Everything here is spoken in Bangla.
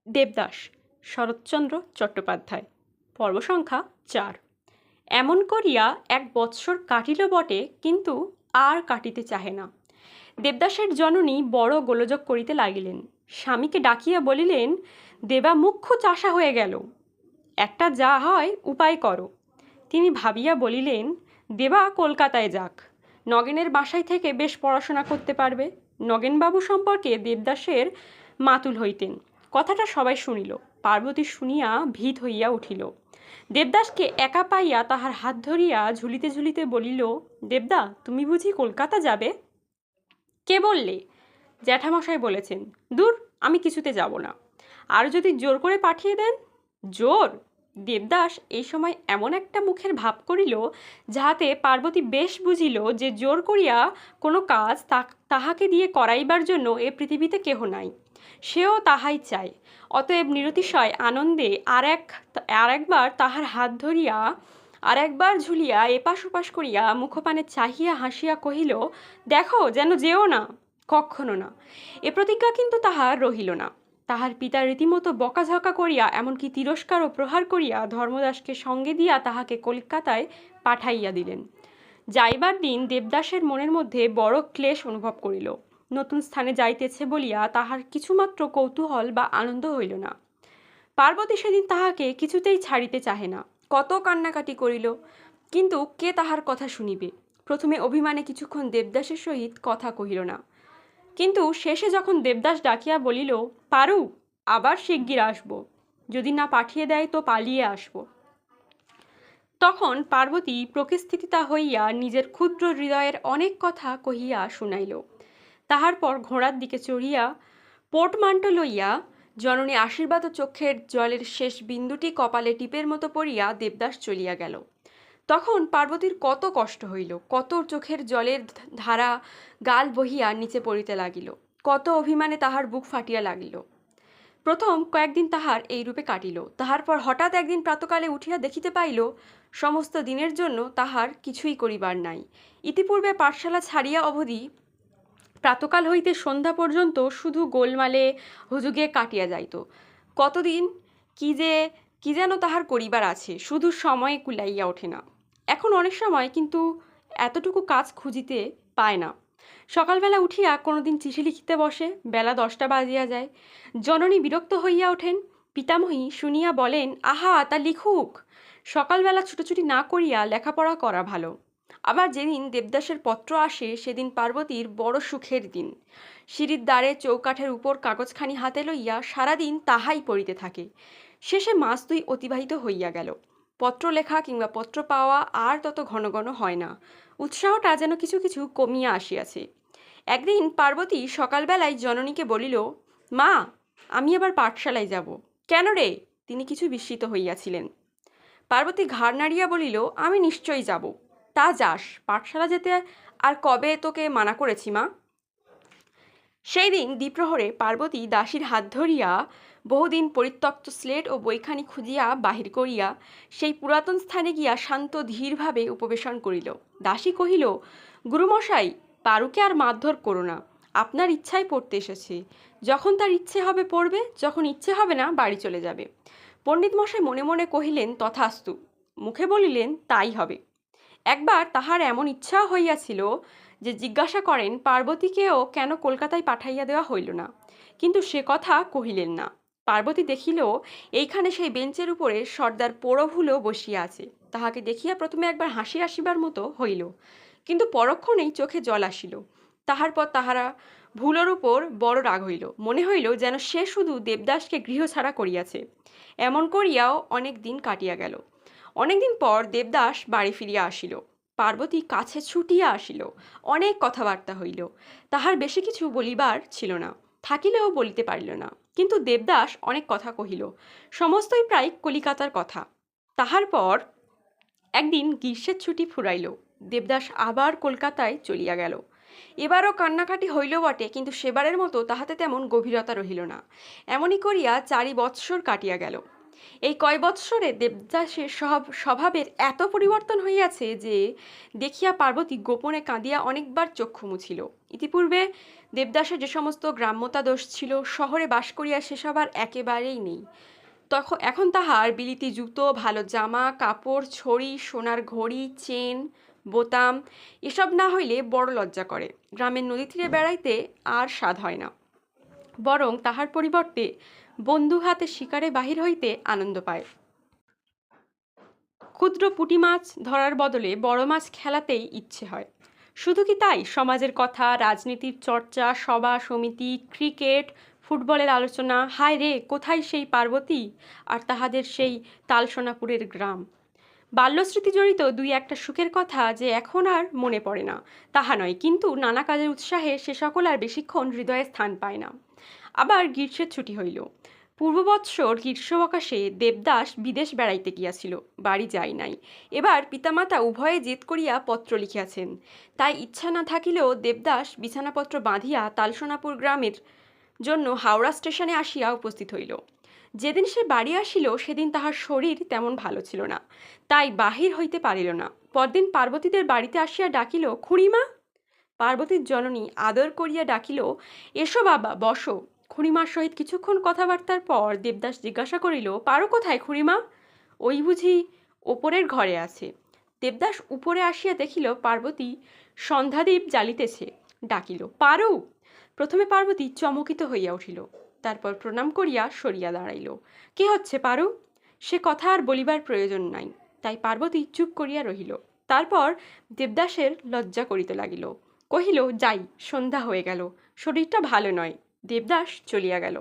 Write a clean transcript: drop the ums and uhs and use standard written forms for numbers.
দেবদাস, শরৎচন্দ্র চট্টোপাধ্যায়। পর্ব সংখ্যা 4। এমন করিয়া 1 বৎসর কাটিল বটে, কিন্তু আর কাটিতে চাহে না। দেবদাসের জননী বড় গোলযোগ করিতে লাগিলেন। স্বামীকে ডাকিয়া বলিলেন, দেবা মুখ্য চাষা হয়ে গেল, একটা যা হয় উপায় করো। তিনি ভাবিয়া বলিলেন, দেবা কলকাতায় যাক, নগেনের বাসায় থেকে বেশ পড়াশোনা করতে পারবে। নগেনবাবু সম্পর্কে দেবদাসের মাতুল হইতেন। কথাটা সবাই শুনিল। পার্বতী শুনিয়া ভীত হইয়া উঠিল। দেবদাসকে একা পাইয়া তাহার হাত ধরিয়া ঝুলিতে ঝুলিতে বলিল, দেবদা, তুমি বুঝি কলকাতা যাবে? কে বললে? জ্যাঠামশাই বলেছেন। দূর, আমি কিছুতে যাব না। আর যদি জোর করে পাঠিয়ে দেন? জোর? দেবদাস এই সময় এমন একটা মুখের ভাব করিল, যাহাতে পার্বতী বেশ বুঝিল যে জোর করিয়া কোনো কাজ তাহাকে দিয়ে করাইবার জন্য এ পৃথিবীতে কেহ নাই। সেও তাহাই চায়। অতএব নিরতিশয় আনন্দে আর একবার তাহার হাত ধরিয়া আর একবার ঝুলিয়া এপাশ ওপাশ করিয়া মুখপানে চাহিয়া হাসিয়া কহিল, দেখো যেন যেও না, কক্ষণও না। এ প্রতিজ্ঞা কিন্তু তাহার রহিল না। তাহার পিতা রীতিমতো বকাঝকা করিয়া, এমনকি তিরস্কার ও প্রহার করিয়া ধর্মদাসকে সঙ্গে দিয়া তাহাকে কলকাতায় পাঠাইয়া দিলেন। যাইবার দিন দেবদাসের মনের মধ্যে বড় ক্লেশ অনুভব করিল। নতুন স্থানে যাইতেছে বলিয়া তাহার কিছুমাত্র কৌতূহল বা আনন্দ হইল না। পার্বতী সেদিন তাহাকে কিছুতেই ছাড়িতে চাহে না। কত কান্নাকাটি করিল, কিন্তু কে তাহার কথা শুনিবে? প্রথমে অভিমানে কিছুক্ষণ দেবদাসের সহিত কথা কহিল না, কিন্তু শেষে যখন দেবদাস ডাকিয়া বলিল, পারু, আবার শিগগির আসব, যদি না পাঠিয়ে দেয় তো পালিয়ে আসব, তখন পার্বতী প্রকৃস্থিতা হইয়া নিজের ক্ষুদ্র হৃদয়ের অনেক কথা কহিয়া শুনাইল। তাহার পর ঘোড়ার দিকে চড়িয়া পোর্টমান্টো লইয়া জননী আশীর্বাদ ও চোখের জলের শেষ বিন্দুটি কপালে টিপের মতো পড়িয়া দেবদাস চলিয়া গেল। তখন পার্বতীর কত কষ্ট হইল, কত চোখের জলের ধারা গাল বহিয়া নিচে পড়িতে লাগিল, কত অভিমানে তাহার বুক ফাটিয়া লাগিল। প্রথম কয়েকদিন তাহার এই রূপে কাটিল। তাহার পর হঠাৎ একদিন প্রাতকালে উঠিয়া দেখিতে পাইল, সমস্ত দিনের জন্য তাহার কিছুই করিবার নাই। ইতিপূর্বে পাঠশালা ছাড়িয়া অবধি প্রাতকাল হইতে সন্ধ্যা পর্যন্ত শুধু গোলমালে হুজুগে কাটিয়া যাইত। কতদিন কি যেন তাহার করিবার আছে, শুধু সময় কুলাইয়া ওঠে না। এখন অনেক সময় কিন্তু এতটুকু কাজ খুঁজিতে পায় না। সকালবেলা উঠিয়া কোনোদিন চিঠি লিখিতে বসে, বেলা 10টা বাজিয়া যায়। জননী বিরক্ত হইয়া ওঠেন। পিতামহী শুনিয়া বলেন, আহা, তা লিখুক, সকালবেলা ছুটোছুটি না করিয়া লেখাপড়া করা ভালো। আবার যেদিন দেবদাসের পত্র আসে, সেদিন পার্বতীর বড় সুখের দিন। সিঁড়ির দ্বারে চৌকাঠের উপর কাগজখানি হাতে লইয়া সারাদিন তাহাই পড়িতে থাকে। শেষে মাস 2 অতিবাহিত হইয়া গেল। পত্র লেখা কিংবা পত্র পাওয়া আর তত ঘন ঘন হয় না। উৎসাহটা যেন কিছু কিছু কমিয়া আসিয়াছে। একদিন পার্বতী সকালবেলায় জননীকে বলিল, মা, আমি আবার পাঠশালায় যাব। কেন রে? তিনি কিছু বিস্মিত হইয়াছিলেন। পার্বতী ঘাড় নাড়িয়া বলিল, আমি নিশ্চয়ই যাব। তা যাস, পাঠশালা যেতে আর কবে তোকে মানা করেছি মা? সেই দিন দ্বিপ্রহরে পার্বতী দাসীর হাত ধরিয়া বহুদিন পরিত্যক্ত স্লেট ও বইখানি খুঁজিয়া বাহির করিয়া সেই পুরাতন স্থানে গিয়া শান্ত ধীরভাবে উপবেশন করিল। দাসী কহিল, গুরুমশাই, পারুকে আর মারধর করো না, আপনার ইচ্ছায় পড়তে এসেছে। যখন তার ইচ্ছে হবে পড়বে, যখন ইচ্ছে হবে না বাড়ি চলে যাবে। পণ্ডিত মশাই মনে মনে কহিলেন, তথাস্তু, মুখে বলিলেন, তাই হবে। একবার তাহার এমন ইচ্ছা হইয়াছিল যে জিজ্ঞাসা করেন, পার্বতীকেও কেন কলকাতায় পাঠাইয়া দেওয়া হইল না, কিন্তু সে কথা কহিলেন না। পার্বতী দেখিল, এইখানে সেই বেঞ্চের উপরে সর্দার প্রভুলো বসিয়া আছে। তাহাকে দেখিয়া প্রথমে একবার হাসি আসিবার মতো হইল, কিন্তু পরক্ষণেই চোখে জল আসিল। তাহার পর তাহারা ভুলোর উপর বড় রাগ হইল। মনে হইল যেন সে শুধু দেবদাসকে গৃহছাড়া করিয়াছে। এমন করিয়াও অনেক দিন কাটিয়া গেল। অনেকদিন পর দেবদাস বাড়ি ফিরিয়া আসিল। পার্বতী কাছে ছুটিয়া আসিল। অনেক কথাবার্তা হইল। তাহার বেশি কিছু বলিবার ছিল না, থাকিলেও বলিতে পারিল না। কিন্তু দেবদাস অনেক কথা কহিল, সমস্তই প্রায় কলিকাতার কথা। তাহার পর একদিন গ্রীষ্মের ছুটি ফুরাইল। দেবদাস আবার কলকাতায় চলিয়া গেল। এবারও কান্নাকাটি হইল বটে, কিন্তু সেবারের মতো তাহাতে তেমন গভীরতা রহিল না। এমনই করিয়া 4 বৎসর কাটিয়া গেল। এই কয় বৎসরে দেবদাসের স্বভাবের এত পরিবর্তন হইয়াছে যে দেখিয়া পার্বতী গোপনে কাঁদিয়া অনেকবার চক্ষু মুছিল। ইতিপূর্বে দেবদাসের যে সমস্ত গ্রাম্যতা দোষ ছিল, শহরে বাস করিয়া সেসব আর একেবারেই নেই। এখন তাহার বিলিতি জুতো, ভালো জামা কাপড়, ছড়ি, সোনার ঘড়ি, চেন, বোতাম এসব না হইলে বড় লজ্জা করে। গ্রামের নদী তীরে বেড়াইতে আর স্বাদ হয় না, বরং তাহার পরিবর্তে বন্ধু হাতে শিকারে বাহির হইতে আনন্দ পায়। ক্ষুদ্র পুঁটি মাছ ধরার বদলে বড় মাছ খেলাতেই ইচ্ছে হয়। শুধু কি তাই, সমাজের কথা, রাজনীতির চর্চা, সভা সমিতি, ক্রিকেট, ফুটবলের আলোচনা, হায় রে কোথায় সেই পার্বতী আর তাহাদের সেই তালসোনাপুরের গ্রাম। বাল্যস্মৃতি জড়িত দুই একটা সুখের কথা যে এখন আর মনে পড়ে না তাহা নয়, কিন্তু নানা কাজের উৎসাহে সে সকল আর বেশিক্ষণ হৃদয়ে স্থান পায় না। আবার গ্রীষ্মের ছুটি হইল। পূর্ববৎসর গ্রীষ্মাবকাশে দেবদাস বিদেশ বেড়াইতে গিয়াছিল, বাড়ি যায় নাই। এবার পিতামাতা উভয়ে জেদ করিয়া পত্র লিখিয়াছেন। তাই ইচ্ছা না থাকিলেও দেবদাস বিছানাপত্র বাঁধিয়া তালসোনাপুর গ্রামের জন্য হাওড়া স্টেশনে আসিয়া উপস্থিত হইল। যেদিন সে বাড়ি আসিল সেদিন তাহার শরীর তেমন ভালো ছিল না, তাই বাহির হইতে পারিল না। পরদিন পার্বতীদের বাড়িতে আসিয়া ডাকিল, খুড়িমা। পার্বতীর জননী আদর করিয়া ডাকিল, এসো বাবা, বসো। খুড়িমার সহিত কিছুক্ষণ কথাবার্তার পর দেবদাস জিজ্ঞাসা করিল, পারো কোথায় খুড়িমা? ওই বুঝি ওপরের ঘরে আছে। দেবদাস উপরে আসিয়া দেখিল পার্বতী সন্ধ্যাদীপ জ্বালিতেছে। ডাকিল, পারো। প্রথমে পার্বতী চমকিত হইয়া উঠিল, তারপর প্রণাম করিয়া সরিয়া দাঁড়াইল। কি হচ্ছে পারো? সে কথা আর বলিবার প্রয়োজন নাই, তাই পার্বতী চুপ করিয়া রহিল। তারপর দেবদাসের লজ্জা করিতে লাগিল। কহিল, যাই, সন্ধ্যা হয়ে গেল, শরীরটা ভালো নয়। দেবদাস চলিয়া গেল।